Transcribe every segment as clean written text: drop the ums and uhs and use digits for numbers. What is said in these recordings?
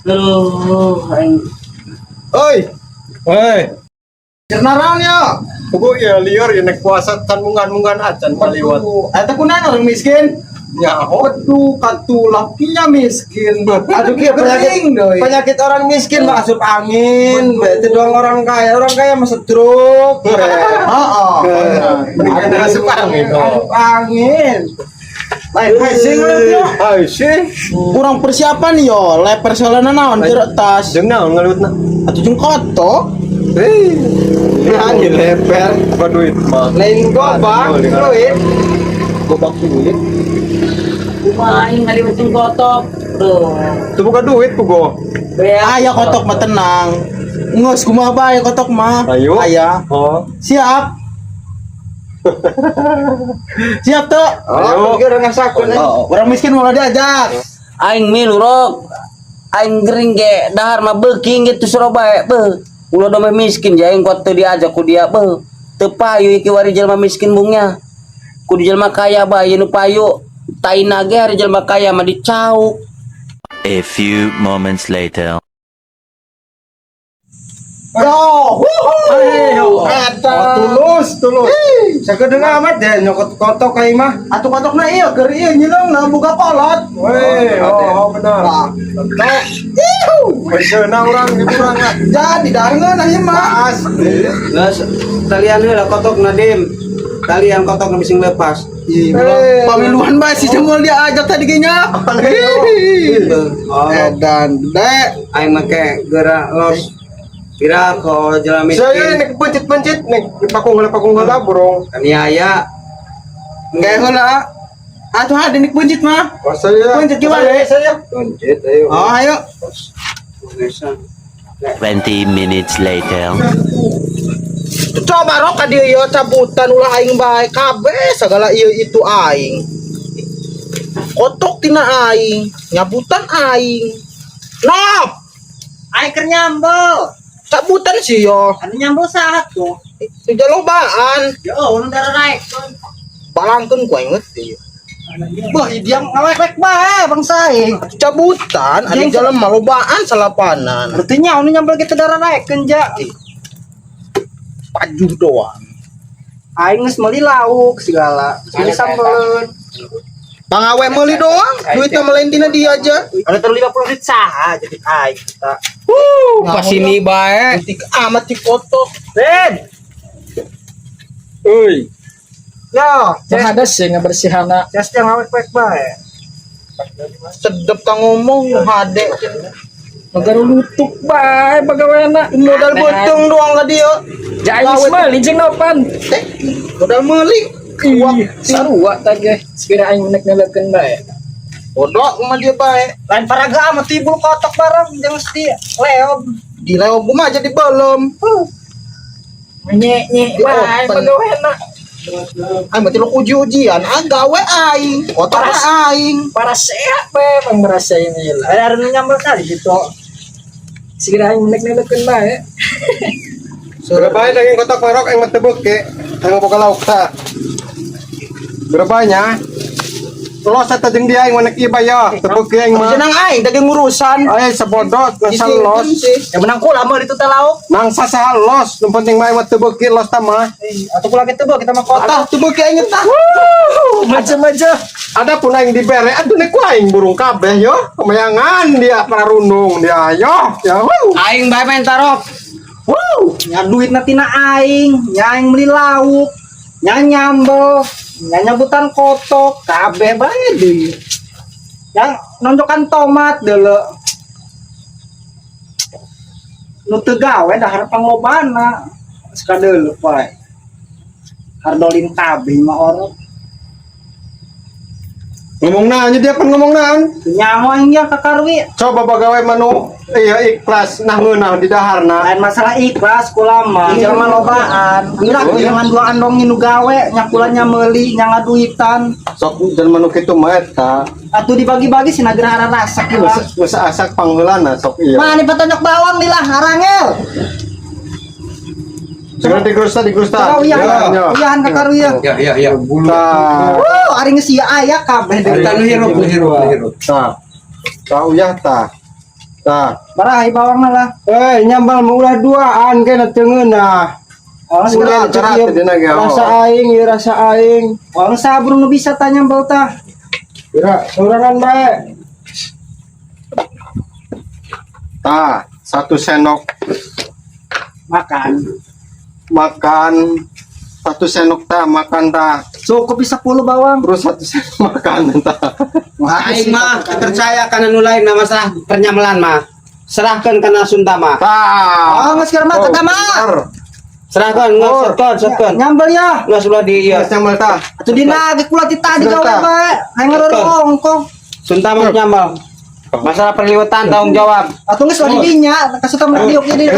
Aduh, aing. Oi, Woi, cernaran ya. pugu ya liar ya nek puasa tan munggan acan maliwat. Eta kunaon orang miskin? Ya, Waduh, katulah kinya miskin. Aduh, kia penyakit orang miskin masuk angin. Itu doang orang kaya. Orang kaya masuk stroke. Heeh. Mendingan masuk angin. Masuk angin. Lain pusing ya. Ai sih, Kurang persiapan yo. Leper solana naon jeruk tas. jeung naon ngalutna? Atuh jeung koto. Anjir leper, apa duit mah? Lain gobang, duit. Gobak duit. Kumaha aing ngaliwat jeung kotok. Duh. Itu bukan duit pugo. Aya kotok mah tenang. Ngeus kumaha bae kotok mah. Ayo. Aya. Oh, Siap. Siap tuh. Ayo. Orang miskin mau diajak. Aing milu rok. Aing gering ge dahar mah beuking gitu Surabaya beuh. Ulah domeh miskin ja aing kuat teu diajak ku dia beuh. Teu payu iki wari jelema miskin bungnya. Ku di jelema kaya bae nu payu. Taina ge hari jelema kaya mah dicauk. A few moments later. Yo. Ayo. Eta. Tulus. Sakedeung amat deh nyokot kotok ka imah. Atuh kotokna ieu keur ieu nyeulangna buka kolot. Weh, benar. Beseuna urang di urang. Jadi dangeun ieu mah. Geus talian heula kotok Nadim. Talian kotok bising lepas. Pamiluan bae si Jemul dia ajak tadi genya. Oh, Edan gede. aing make geura los. Kira ko jalan Saya miskin. nek pencit nek pakung heula burung. Kaniaya. Enggak heula. Atuh ada nik buncit mah. Oh, saya. Buncit gimana? Saya. Tunjit ayo. Oh, ayo. 20 minutes later. Coba rok ka dieu ieu cabutan ulah aing bae kabeh sagala ieu itu aing. Kotok tina aing, nyabutan aing. Nop, Aing keur nyambel. cabutan sih yo. Anu nyambel saha tuh? Sudah lobaan, Yo, nu darah naik. balangkeun ku aing meuti. Bah, dia ngawek-wek bae bangsa aing. Cabutan, ada jalan malobaan salapanan. Artinya anu nyambel kita darah naik kenja. Pajuh doang. Aing geus meuli lauk segala. Sini sambeleun. Pangawe meuli doang, duitnya melain tina dia aja. Ada 50 duit saha jadi aing kita. Pas ini bae. Tik amat di foto. Ben. Euy. Yo, Ada sih ngebersihana. just yang ngawek-wek bae. Sedep ka ngomong hade. Magaru lutuk bae bagawena. Modal botong doang ka dia. Jais mah lijeng nopan. Modal meuli. Ih, sarua tageh. Sekira aing nek ngeleukeun bae. Bodoh sama dia bae. Lain paraga mah tibul kotok bareng jeung mesti leob. Di leob mah jadi belum. Nye Di bae open. bagawena. Aing mah tiluk uji-ujian, gawe aing, kotor aing. Para sehat bae pang merasain ieu lah. Ada anu nyambel tadi gitu. Sekira aing nek ngeleukeun bae. Berapa daging kotak marok yang matebuk ke? Yang boga lauk ta. Berapanya? Los eta jeung dia yang mana kieu ya? Tebuk ke yang mah. Jenang aing daging urusan. Ay sabodot ngasal los. Yang menang kula mah itu teh lauk. Nang sasaha los, nu penting mah mah tebuk ke los ta mah. Atuh kula kitu kita mah kotak. Tah tuh beuki aing tah. Maja-maja. Ada pun aing dibere, aduh nek ku aing burung kabeh yo. Kemayangan dia pararundung dia yo. Ya. Aing bae main tarok. Nya duit na tina aing, nya aing meuli lauk, nya nyambel, nya nyabutan kotok, kabeh bae deui. Yang nonjokan tomat deuleu. Nu teu gawe dahar panglobana. Sakadeuleu bae. Hardolin kabeh mah orok. Ngomong naon dia pan ngomong naon? Nyaho aing ya kakarwi. Coba bagawe manu iya ikhlas nah ngeunah di daharna. Lain masalah ikhlas kula mah jelema lobaan. Gerak jangan dua andong nu gawe nya kula nya meuli nya ngaduitan. Sok jelema nu kitu mah eta. Atuh dibagi-bagi sina gerah rasak kula. Geus asak pangheulana sok iya. Mah ni patonyok bawang lilah harangel. Segera digrusta. Oh iya, uyahan kakaruya. Ya. Tah. Ari geus sia aya kabeh deui. Tanu hirup. Tah. Tah uyah tah. Tah. Barahi bawang lah. Nyambal maulah duaan kena tengen nah. Oh, Ulah karat di naga. rasa aing. Orang sabru nu bisa tanya mbau tah. Kira sorangan bae. Tah, 1 sendok Makan. makan 1 sendok tah makan tah. Cukup bisa 10 bawang. Terus 1 sendok makan tah. Aing mah percaya kana nu lain na masalah pernyamelan mah. Serahkan kana Sunda mah. Tah. Oh, geus keur mah teh mah. Serahkan, sotkan. Nyambal ya. Nggak sudah di iya. Nyambal tah. Atuh dina ge kula ti tadi gawe bae. Aing ngarorong kok. Sunda mah nyambal. Masalah perliwatan tanggung jawab. Atuh geus di dinya, kasih tamu diuk jadi.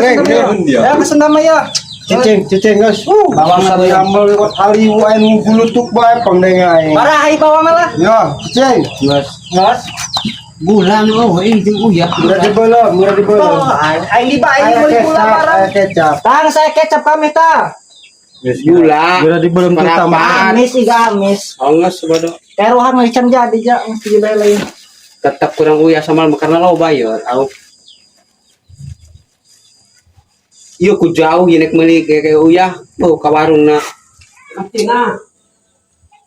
Ya kasih nama ya. Cicing guys. Bawang Satu nyambal lewat hali wae bulutuk bae pangdengai. Barahi bawang lah. Ya, cicing. Ngas. Bulan jeung uyah. Murah dibelum. Oh, aing di bae meuli gula barang. Kecap. Tang saya kecap kami tah. Gula. Murah dibelum tuh tambahan. Amis iga amis. Onges bodoh. Kerohan mah can jadi ja mesti dilele. Tetap kurang uyah sama karena lo bayar. Au. Iya ku jauh yenek meuli ke uyah. Oh ka warungna. Artina.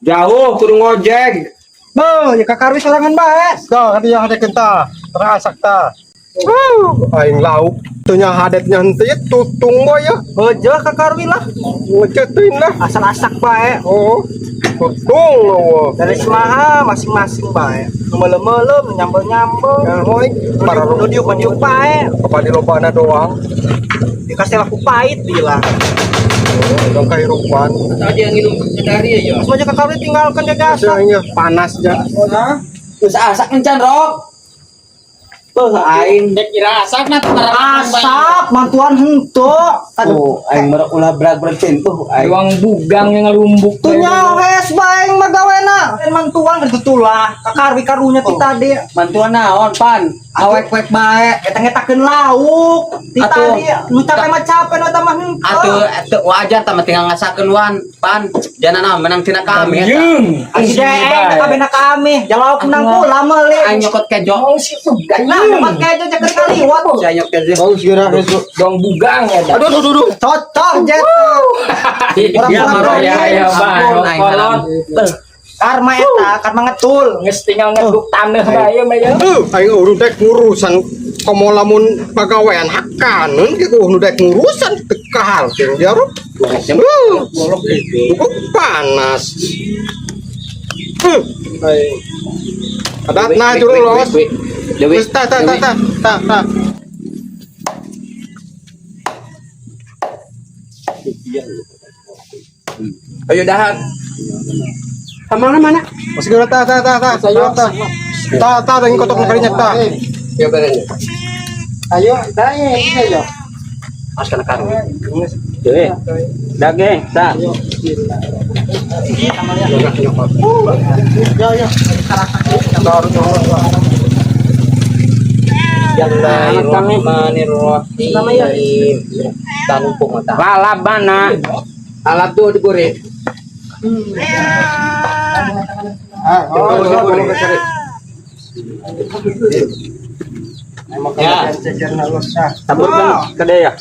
Jauh kudu ngojek. Bo, ya kakarwi sorangan bae. Kau tadi yang ada kenta, terasak ta. Aing lauk, tunya hadetnya henteu tutung boy ya. Bejo kakarwi lah. Ngecetin lah. Asal asak bae. Oh, tutung lo. Dari semaha masing-masing bae. Melem-melem nyambel-nyambel. Ya hoy, para Nu diuk bae. kepada lobana doang. Dikasih laku pahit bilang. Dong kehidupan. Tadi yang minum dari ya. Semuanya kakarwi tinggalkan jaga asak. Soalnya panas ya. Terus asak encan rok. Tuh aing Kira asak na Asak mantuan henteu. oh aing merek ulah berat-berat tuh aing. Ruang bugang yang lumbuk. Tunya wes bae magawena. Mantuan ketulah. Kakarwi karunya ti tadi. Mantuan naon pan? Awek-wek bae. Eta ngetakeun lauk. Ti Atuh. tadi nu capek mah capek nu tamah henteu. Atuh wajar tah tinggal ngasakeun wan pan. Janana menang tina kami. Asi daeng kabena kami. Jalauk menang pula meuli. Aing nyokot kejo. Nah, dapat kejo ceker kaliwat. Saya nyokot kejo. Bagus kira itu. Dong bugang ya. Aduh. Cocok jet. Iya mah ya Aing halang. Karma eta, karma ngetul. Geus tinggal ngeduk taneuh bae mah ya. Aing urus dek ngurusan komo lamun pagawean hakaneun ge kudu dek ngurusan tekal jeung jaro. Cukup panas. Adat nah juru los. Dewi. Ta. Ayo dahan. Mana? Masih kira ta. Ta dengan kotok karinya ta. Ya berenya. Ayo, tanya ayo. Mas kana karo. Dewe. Daging, ta. Bismillahirrahmanirrahim. Tanumpuk mata. Lalap mana? Alat tuh digoreng. Ya. Taburkan ke dia.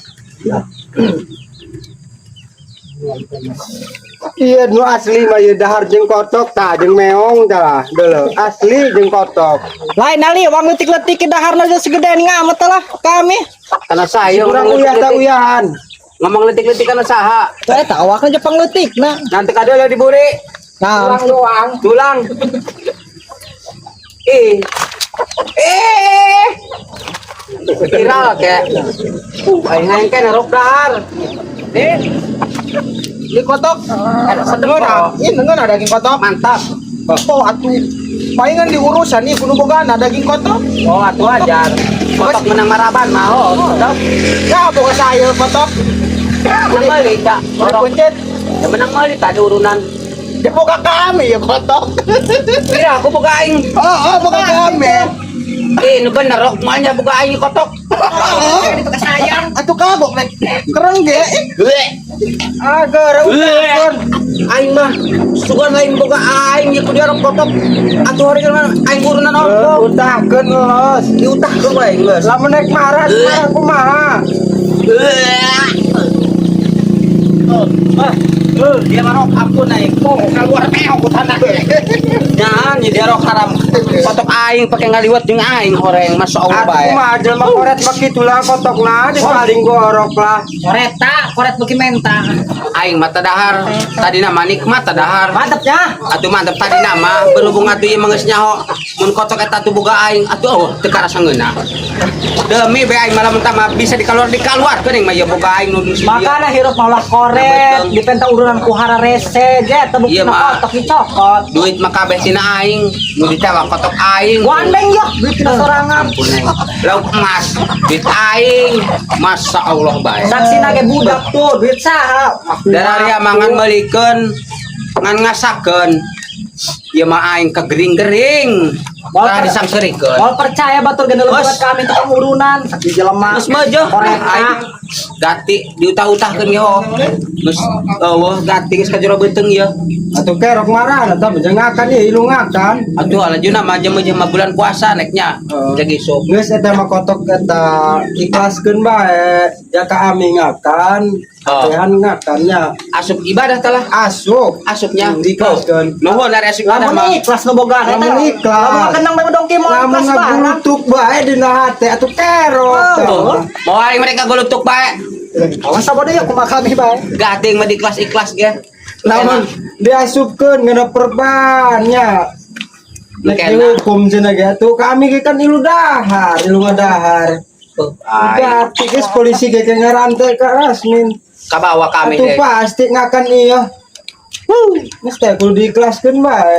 Iya, nu asli mah ieu dahar jeung kotok tah jeung meong tah. Deuleu, asli jeung kotok. Lain ali wang leutik-leutik ke daharna geus gedean ngamet lah kami. Karena saya Kurang uyah ta uyahan. ngomong letik-letik karena saha. Teh tak awakna Jepang leutik nah. Nanti kadang ya diburi. Nah, Tulang. Viral kayak. Aing aing kan rok dahar. Di kotok ada sedengona. Ini dengan daging kotok. Mantap. Oh, atuh. Palingan diurusan nih kudu bogana daging kotok. Oh, atuh ajar. Kotok menang maraban mah. Oh, Ya, boga saya kotok. menang mali tak. Kuncet. Ya menang mali tak ada urunan. Ya boga kami ya kotok. Kira aku buka aing. Oh, boga kami. Ini bener rok mahnya buka aing kotok. Atuh kabok nek. Kereng ge. Gue. Agar Aing mah sugan lain boga aing ya kudu arok kotok atuh hari kan aing urunan opo Utahkeun los. diutahkeun wae geus Lamun naik marah kumaha? dia marok ampun naik keluar meong ku tanah jangan jadi arok haram kotok aing pakai ngaliwat jeung aing horeng masyaallah Aku bae mah jelema koret mah kitulah kotokna di paling gorok lah. Koret beki menta. aing mata dahar tadi nama nikmat dahar Mantapnya. atuh mantep tadi nama berhubung atuh ieu mah geus nyaho mun kotok eta tuh boga aing atuh teu karasa ngeuna demi be aing malah mentah mah bisa dikeluar geuning mah ieu boga aing nu geus Makana hirup malah koret, dipenta urunan ku hara rese, jet tebuk Iya, na Ma. kotok dicokot. duit mah kabeh tina aing nu ditewak kotok aing Wandeng yo, duit kita sorangan. ampun aing lauk emas duit aing masya Allah bae Saksi nage budak tuh, duit saha. dari mangan melikeun ngan ngasakeun ieu mah aing kegering-gering tah disangseurikeun Mau percaya batur gendel buat kami tukang urunan, saksi jelema. geus mah jeung Koreta. aing gati diutah-utahkeun ge ho geus eueuh gati geus ka jero beuteung ieu Atuh kerok marah eta menjengakan ieu ilungakan. atuh alajuna mah jeung bulan puasa neknya jadi sok Geus eta mah kotok eta ikhlaskeun bae. Ya ka amingakan, Oh. apehan ngakannya. asup ibadah tah lah Asup. asupnya Diikhlaskeun. nuhun dari asup ibadah Lamun mah ikhlas nu boga eta. Lamun ikhlas. Lamun kenang bae dongki mau Lamun ikhlas barang. ngagulutuk bae dina hate atuh kerok. Tuh, mau aing mereka golutuk bae Awas sabode ya kumaha kami bae. gating mah di ikhlas ge Lamun diasupkeun ngeuna perbannya. Nek Kena. dihukum cenah ge atuh kami ge kan ilu dahar, ilu ngadahar. aing Gati geus polisi ge ngarantai ka Rasmin. kabawa kami Atuh deh pasti ngakan iya. Geus teh kudu diikhlaskeun bae.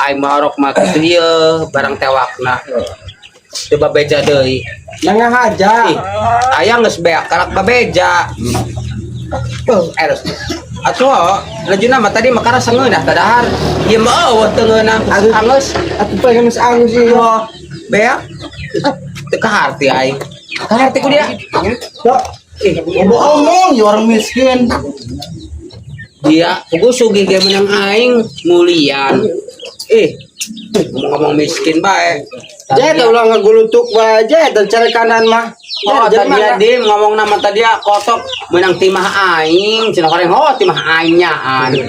aing mah orok mah kitu ieu barang tewakna teu babeja deui Nang haja. ih aya geus beak karak babeja eros atuh lajuna mah tadi mah karasa ngeunah tadahar ieu mah eueuh teu ngeunah angeus Atuh pengen geus angus ieu. oh beak teu kaharti aing kaharti ku dia Tok. Omong ya orang miskin. dia pugu sugih dia menang aing mulian ngomong-ngomong miskin bae Jadi ulah ngagulutuk bae aja dan cara kanan mah. oh tadi dia ngomong nama tadi kotok menang timah aing cenah kareng oh timah aingnya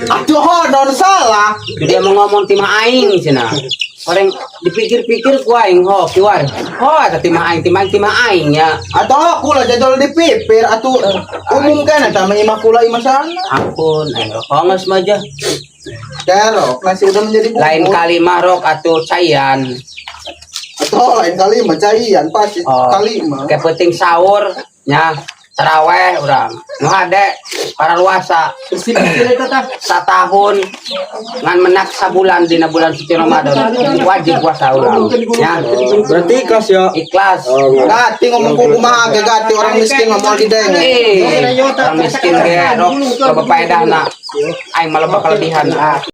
Atuh ho daun salah. dia mau ngomong timah aing cenah kareng dipikir-pikir ku aing ho kiwar oh eta timah aingnya Atau aku lah jadol dipipir atuh umum kan eta mah kula imah ampun aing honges mah aja Kerok masih udah menjadi bubur. lain kali mah rok atuh cayan Atau lain kali mah caian pasti oh kali mah. kayak penting sahur nya taraweh urang nu hade para luasa satahun ngan menak sabulan dina bulan suci Ramadan wajib puasa urang ya Berarti ikhlas ya. ikhlas Gati ngomong kumaha ge gati orang miskin ngomong di deng. orang miskin ge rok coba paedahna aing malah bakal kelebihan